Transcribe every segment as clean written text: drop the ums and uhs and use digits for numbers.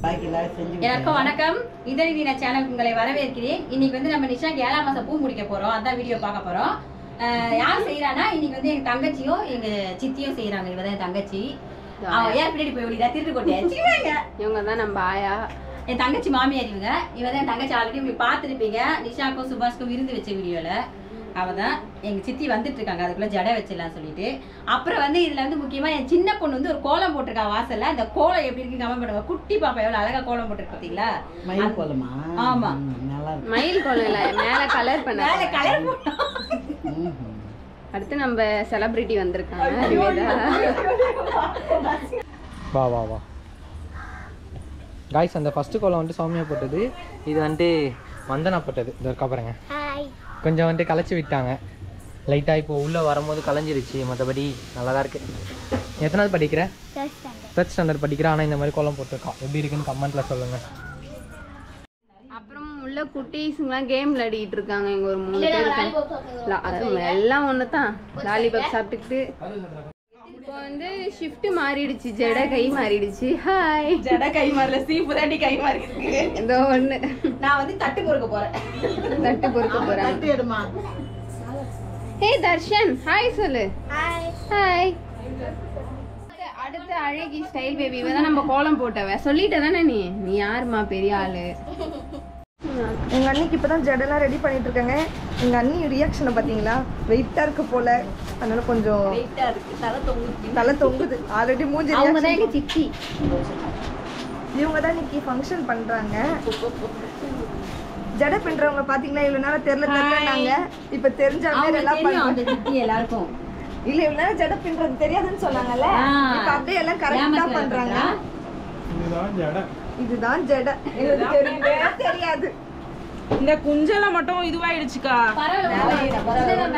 எல்லாருக்கும் வணக்கம். இதழி வீணா சேனல் உங்களை வரவேற்கிறேன். இன்னைக்கு வந்து நம்ம நிஷா 7ஆம் மாசம் பூ முடிக்க போறோம். அதான் வீடியோ பார்க்க போறோம். யார் செய்யறானா, இன்னைக்கு வந்து எங்க தங்கச்சியும் எங்க சித்தியும் செய்யறாங்க. இவதான் என் தங்கச்சி. யார் பின்னாடி போய் விடுதா திருட்டு கொட்டியாச்சு. இவங்க தான் நம்ம ஆயா, என் தங்கச்சி மாமியார். இவதான் என் தங்கச்சி. ஆல்ரெடி உங்களுக்கு பார்த்துருப்பீங்க நிஷாக்கும் சுபாஷ்க்கும் விருந்து வச்ச வீடியோல. அவதான் எங்க சித்தி வந்துட்டு இருக்காங்க. அதுக்குள்ள ஜடை வச்சிடலாம் சொல்லிட்டு. அப்புறம் வந்து இதுல வந்து முக்கியமா என் சின்ன பொண்ணு வந்து ஒரு கோலம் போட்டிருக்கா வாசல்ல. அந்த கோலம் எப்படி இருக்கு கமெண்ட் பண்ணுங்க. குட்டி பாப்பா எவ்வளவு அழகா கோலம் போட்டிருக்கு பாத்தீங்களா? மயில் கோலமா? ஆமா, மயில் கோலம் இல்ல, மேல கலர் பண்ண. மேல கலர் போட்டோம். அடுத்து நம்ம செலிபிரிட்டி வந்திருக்காங்க. வா வா வா காய்ஸ், அந்த ஃபர்ஸ்ட் கோலம் வந்துட்டு சௌமியா போட்டது. இது வந்துட்டு வந்தனா போட்டது. இது இருக்கா பாருங்க. கொஞ்சம் வந்துட்டு கலைச்சி விட்டாங்க லைட்டாக. இப்போ உள்ளே வரும்போது கலைஞ்சிருச்சு. மற்றபடி நல்லா தான் இருக்குது. எத்தனாவது படிக்கிற? 3rd ஸ்டாண்டர்ட் படிக்கிறேன். ஆனால் இந்த மாதிரி கோலம் போட்டிருக்கான். எப்படி இருக்குன்னு கமெண்ட்டில் சொல்லுங்கள். அப்புறம் உள்ள குட்டீஸுங்களாம் கேம் விளையாடிட்டு இருக்காங்க. இங்கே ஒரு 3 பேர் இருக்காங்க. எல்லாம் ஒன்று தான் லாலிபாப் சாப்பிட்டுக்கிட்டு. இப்போ வந்து ஷிஃப்ட் மாறிடுச்சு. ஜட கை மாறிடுச்சு. ஹாய். ஜட கை மாறல, சீப்பு தாண்டி கை மாறி இருக்கு. ஏதோ ஒன்று. நான் வந்து தட்டு பொறுக்க போறேன். தட்டு பொறுக்க போறேன். தட்டு எடுமா. ஹே தர்ஷன், ஹாய் சொல்லு. Hi hi. அடுத்து அழகி ஸ்டைல் பேபி. இவதான் நம்ம கோலம் போட்டவ. சொல்லிட்ட தானே நீ? நீ யாருமா பெரிய ஆளு? எங்கள் அண்ணிக்கு இப்போ தான் ஜடெல்லாம் ரெடி பண்ணிட்டு இருக்காங்க. எங்கள் அண்ணி ரியாக்ஷனை பார்த்தீங்களா? வெயிட்டாக இருக்கு போல, அதனால கொஞ்சம் வெயிட்டா இருக்கு. தலை தொங்குது. ஆல்ரெடி மூஞ்சி அவங்க தான் எங்க சித்தி. இவங்க தான் இன்னைக்கு ஃபங்க்ஷன் பண்ணுறாங்க. ஜடை பின்றவங்க பார்த்தீங்களா? இவ்வளோ நேரம் தெரிலனாங்க. இப்போ தெரிஞ்ச மாதிரி எல்லாம் பண்ணுறாங்க. சித்தி எல்லாருக்கும் இல்லை, இவ்வளோ நேரம் ஜடை பின்றது தெரியாதுன்னு சொன்னாங்கல்ல. இப்போ அப்படியே எல்லாம் கரெக்டாக பண்ணுறாங்க. இதுதான் ஜடை. எனக்கு தெரியவே தெரியாது. இந்த குஞ்செல்லாம் மட்டும் இதுவாயிடுச்சுக்கா.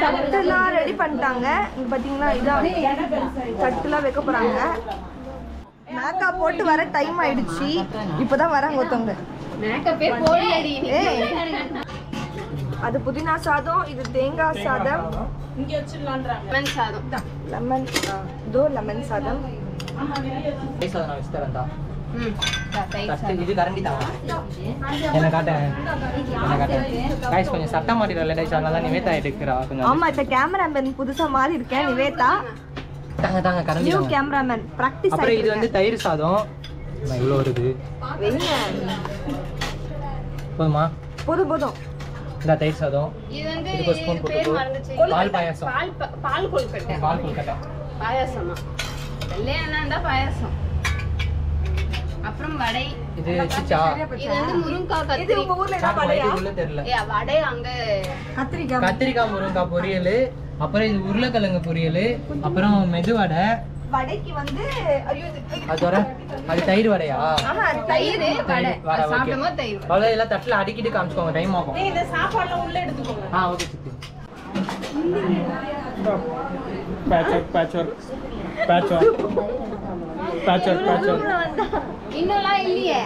தட்டுலாம் ரெடி பண்ணிட்டாங்க. இங்க பாத்தீங்களா, இதான் தட்டுலாம் வைக்க போறாங்க. மேக்கப் போட்டு வர டைம் ஆயிடுச்சு. இப்பதான் வராங்க ஒருத்தவங்க. மேக்கப்பே போடியடி. அது புதினா சாதம், இது தேங்காய் சாதம், இங்க வச்சிடலான்றாங்க. லெமன் சாதம். லெமன், இதோ லெமன் சாதம். நான் வச்சு தரேன்டா. தயிர் இது கரண்டி தான். என்ன காட்டேன். காய்ஸ், கொஞ்சம் சட்டை மாட்டிடல டைஸ். அதனால நிவேதா எடுக்கிறா கொஞ்சம். ஆமா, இப்ப கேமராமேன் புதுசா மாறி இருக்கேன். நிவேதா தாங்க தாங்க கரண்டி. New cameraman practice. அப்புறம் இது வந்து தயிர் சாதம். இவ்வளோ வருது. போதுமா? போதும். இந்த தயிர் சாதம். இது வந்து இதுக்கு ஒரு ஸ்பூன் பேர் போட்டு மறந்துச்சு. பால் பாயாசம். பால் கொழுக்கட்டை. பால் கொழுக்கட்டை. பாயாசமா? இல்லையா பாயாசம். அப்புறம் வடை. இது சிச்சா. இது வந்து முருங்கைக்காய் இது உங்க ஊர்ல என்ன வடையா? உள்ள தெரியல. வடை அங்க கத்திரிக்காய் முருங்கைக்காய் பொரியல். அப்புறம் இது உருளைக்கிழங்கு பொரியல். அப்புறம் மெதுவடை. வடைக்கு வந்து அதோட அது தயிர் வடையா? தயிர் வடை. சாப்பிடும்போது தயிர். அவ்வளோ எல்லாம் தட்டில் அடிக்கிட்டு காமிச்சுக்கோங்க. டைம் ஆகும். இந்த சாப்பாடுலாம் உள்ள எடுத்துக்கோங்க. ஓகே சித்தி. இன்னும்லாம் இல்லையே.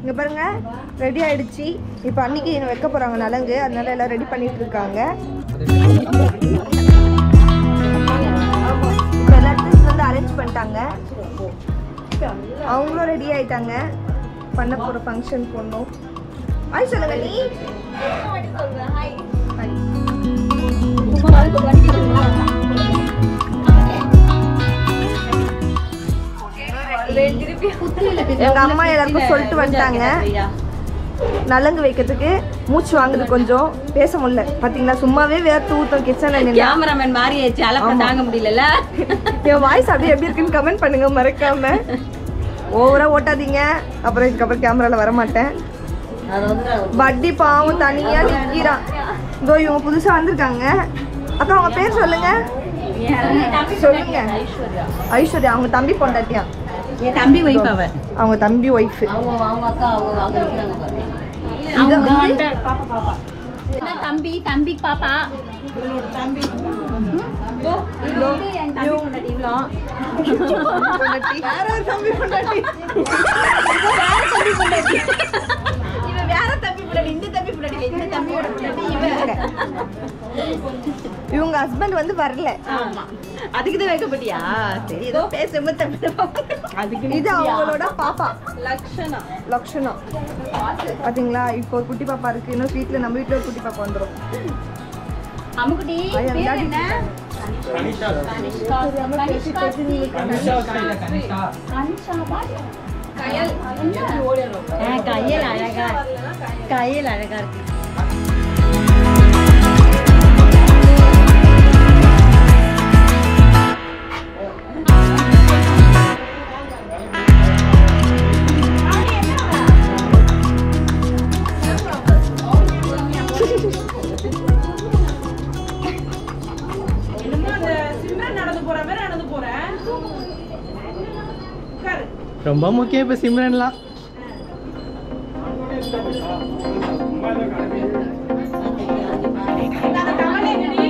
இங்க பாருங்க, ரெடி ஆயிடுச்சு. இப்போ அன்னைக்கு வைக்க போறாங்க நலங்கு. அதனால எல்லாம் ரெடி பண்ணிட்டு இருக்காங்க. இப்போ எல்லாத்தையும் வந்து அரேஞ்ச் பண்ணிட்டாங்க. அவங்களும் ரெடி ஆயிட்டாங்க. பண்ண போற ஃபங்க்ஷன் போடணும். ஹாய் சொல்லுங்க. நீ எங்க அம்மா எல்லாருக்கும் சொல்லிட்டு வந்துட்டாங்க. நலங்கு வைக்கிறதுக்கு மூச்சு வாங்குது, கொஞ்சம் பேச முடியல. பாத்தீங்களா, சும்மாவே வேர்த்து ஊத்தம் கிச்சன்ல. கேமராமேன் மாறி ஆயிடுச்சு. அலப்ப தாங்க முடியல. என் வாய்ஸ் அப்படியே எப்படி இருக்குன்னு கமெண்ட் பண்ணுங்க மறக்காம. ஓவரா ஓட்டாதீங்க. அப்புறம் இதுக்கப்புறம் கேமரால வர மாட்டேன். பட்டி பாவம் தனியா நிக்கிறான். இதோ இவங்க புதுசா வந்திருக்காங்க. அக்கா, அவங்க பேர் சொல்லுங்க. சொல்லுங்க. ஐஸ்வர்யா. அவங்க தம்பி பொண்டாட்டியா? என் தம்பி ஒய்ஃப். அவங்க தம்பி ஒய்ஃப். அவங்க அக்கா. பாப்பா. தம்பி தம்பி பாப்பா. தம்பி. தம்பி பொண்டாட்டி. ஹஸ்பண்ட் வந்து வரல. ஆமா அதுக்கு தான் வைக்கப்பட்டியா? சரி ஏதோ பேசும்போது அதுக்கு இது அவங்களோட பாப்பா லக்ஷனா. லக்ஷனா. பாத்தீங்களா இப்போ ஒரு குட்டி பாப்பா இருக்கு. இன்னும் வீட்ல நம்ம வீட்ல ஒரு குட்டி பாப்பா வந்துரும். அம்முக்குட்டி ஐயா, பேர் விளையாடிட்டு என்ன? கனிஷா கனிஷ்கா. கனிஷ்கா. கனிஷா பாரு. கயல். கயல் அழகா. கயல் அழகா இருக்கு. என்னமோ அந்த சிம்ரன் நடந்து போற மாதிரி நடந்து போறேன். உட்காரு. ரொம்ப முக்கியம் இப்போ சிம்ரன்லாம். அந்த டவல் எங்கடி?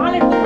ஆள் எடுத்து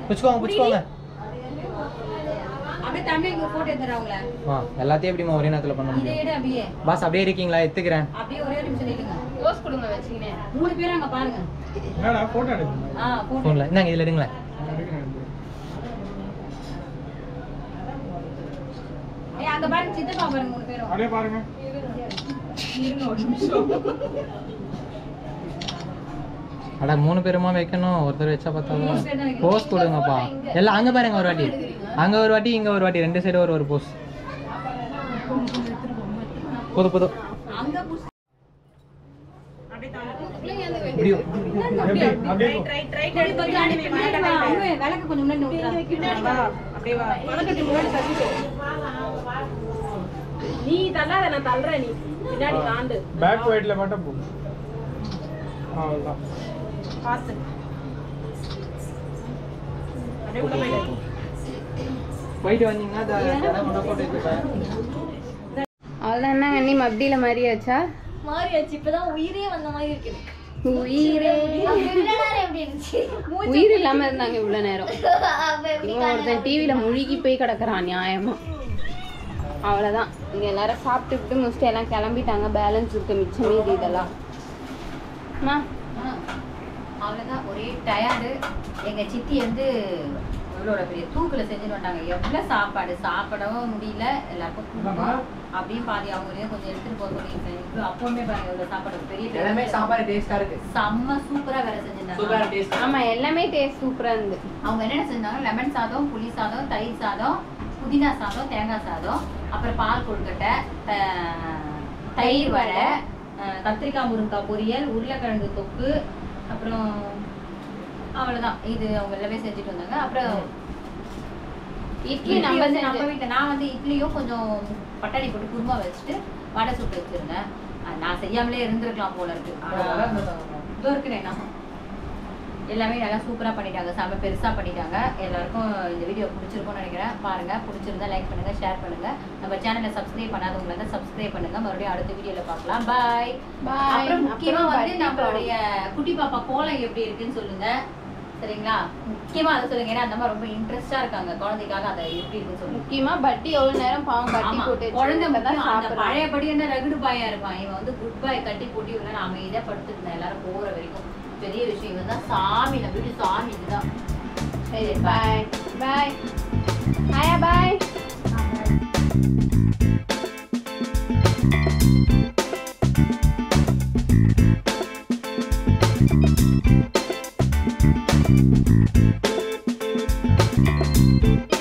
பிடிச்சுக்கோங்க. அப்படியே தமிழுக்கு போட்டோ எடுத்துறாங்களே. எல்லாத்தையும் எப்படிமா ஒரே நேரத்தில் பண்ண முடியும்? இதே அப்படியே பாஸ் அப்படியே இருக்கீங்களா? எடுத்துக்கிறேன். அப்படியே ஒரே நிமிஷம் நில்லுங்க. போஸ் கொடுங்க வச்சுக்கினே. 3 பேரும் அங்க பாருங்க. என்னடா போட்டோ எடுங்க. போட்டோ. ஃபோனில் இந்தாங்க இதில் எடுங்களேன். அங்க பாருங்க சித்தப்பா பாருங்க 3 பேரும். அப்படியே பாருங்க. இருங்க ஒரு நிமிஷம். அட 3 பேருமா வைக்கணும், ஒருத்தர் வச்சா பார்த்தா போஸ் கொடுங்கப்பா. எல்லாம் அங்கே பாருங்க ஒரு வாட்டி, அங்கே ஒரு வாட்டி இங்கே ஒரு வாட்டி, 2 சைடு ஒரு போஸ். போதும் அங்க முடியும். விளக்கு கொஞ்சம் முன்னாடி அப்படியே வா. வணக்கத்து முன்னாடி தள்ளிட்டு. நீ தள்ளாத, நான் தள்ளுறேன். நீ பின்னாடி தாண்டு. பேக் வைட்ல மட்டும் போ. அவ்வளவுதான். பாத்து. அப்படியே உள்ள போயிடு. போயிட்டு வந்தீங்கன்னா போட்டோ எடுத்துப்பேன். அவ்வளோதான். என்னங்க நீ மப்டியில் மாறியாச்சா? மாறியாச்சு. இப்பதான் உயிரே வந்த மாதிரி இருக்கு. உயிரே உயிர் இல்லாம இருந்தாங்க இவ்வளோ நேரம். இவன் ஒருத்தன் டிவியில் முழுகி போய் கிடக்குறான் நியாயமா. அவ்வளோதான். இங்கே எல்லாரும் சாப்பிட்டுக்கிட்டு முடிச்சுட்டு எல்லாம் கிளம்பிட்டாங்க. பேலன்ஸ் இருக்கு மிச்சம் மீதி இதெல்லாம். அவ்வளவுதான். ஒரே டயர்டு. எங்க சித்தி வந்து இவ்வளோ பெரிய தூக்குல செஞ்சுட்டு வந்தாங்க. எவ்வளவு சாப்பாடு சாப்பிடவும் முடியல. எல்லாருக்கும் தூக்கம் அப்படியே பாதி அவங்களையும் கொஞ்சம் எடுத்துட்டு போக சொல்லியிருக்கேன். அப்பவுமே பாருங்க இவ்வளவு சாப்பாடு பெரிய சாப்பாடு டேஸ்டா இருக்கு. செம்ம சூப்பரா வேற செஞ்சிருந்தாங்க. ஆமா எல்லாமே டேஸ்ட் சூப்பரா இருந்து. அவங்க என்னென்ன செஞ்சாங்க, லெமன் சாதம், புளி சாதம், தயிர் சாதம், புதினா சாதம், தேங்காய் சாதம், அப்புறம் பால் கொழுக்கட்டை, தயிர் வடை, கத்திரிக்காய் முருங்கைக்காய் பொரியல், உருளைக்கிழங்கு தொக்கு, அப்புறம் அவ்வளவுதான். இது அவங்க எல்லாமே செஞ்சுட்டு வந்தாங்க. அப்புறம் இட்லி நம்ம வீட்டில் நான் வந்து இட்லியும் கொஞ்சம் பட்டாணி போட்டு குருமா வச்சுட்டு வடை சுட்டு வச்சிருந்தேன். நான் செய்யாமலே இருந்திருக்கலாம் போல இருக்கு. இதோ இருக்கிறேன் நான். எல்லாமே நல்லா சூப்பராக பண்ணிட்டாங்க. செம்ம பெருசாக பண்ணிட்டாங்க. எல்லாருக்கும் இந்த வீடியோ பிடிச்சிருக்கும்னு நினைக்கிறேன். பாருங்க, பிடிச்சிருந்தா லைக் பண்ணுங்க, ஷேர் பண்ணுங்க. நம்ம சேனலை சப்ஸ்கிரைப் பண்ணாதவங்களை தான் சப்ஸ்கிரைப் பண்ணுங்க. மறுபடியும் அடுத்த வீடியோல பார்க்கலாம். பாய். அப்புறம் முக்கியமா வந்து நம்மளுடைய குட்டி பாப்பா கோலம் எப்படி இருக்குன்னு சொல்லுங்க. சரிங்களா? முக்கியமா அதை சொல்லுங்க. ஏன்னா அந்த மாதிரி ரொம்ப இன்ட்ரெஸ்டா இருக்காங்க. குழந்தைக்காக அதை எப்படி இருக்குன்னு சொல்லுங்க. முக்கியமா பட்டி எவ்வளவு நேரம் பாவம் கட்டி போட்டு குழந்தை அந்த பழையபடி என்ன ரகுடு பாயா இருப்பான். இவன் வந்து குட் பாய் கட்டி போட்டு இவங்க நான் அமைதியா படுத்துருந்தேன். எல்லாரும் போற வரைக்கும். பெரிய விஷயம் இவன் தான் சாமி. நம்ம வீட்டு சாமி இதுதான். சரி, பாய் பாய். ஹாயா பாய். Thank you.